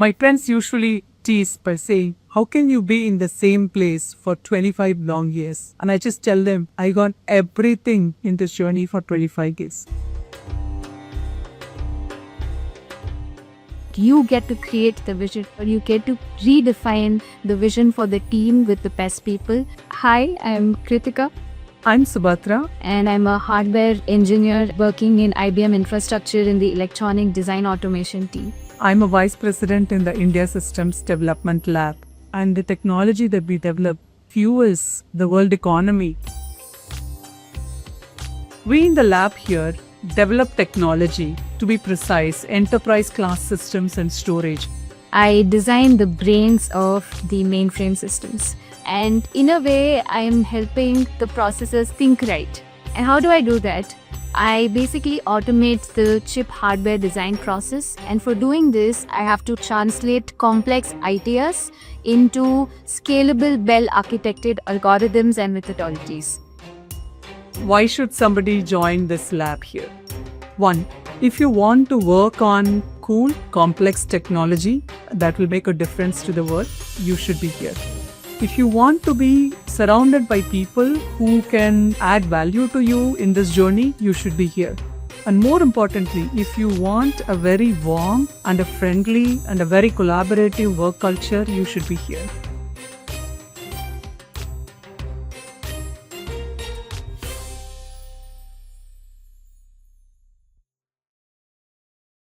My friends usually tease by saying, how can you be in the same place for 25 long years? And I just tell them, I got everything in this journey for 25 years. You get to create the vision, or you get to redefine the vision for the team with the best people. Hi, I'm Kritika, I'm Subhatra. and I'm a hardware engineer working in IBM infrastructure in the electronic design automation team. I'm a vice president in the India Systems Development Lab. And the technology that we develop fuels the world economy. We in the lab here develop technology, to be precise, enterprise class systems and storage. I design the brains of the mainframe systems, and in a way, I'm helping the processors think right. And how do I do that? I basically automate the chip hardware design process, and for doing this, I have to translate complex ideas into scalable, well-architected algorithms and methodologies. Why should somebody join this lab here? 1. If you want to work on cool, complex technology that will make a difference to the world, you should be here. If you want to be surrounded by people who can add value to you in this journey, you should be here. And more importantly, if you want a very warm and a friendly and a very collaborative work culture, you should be here.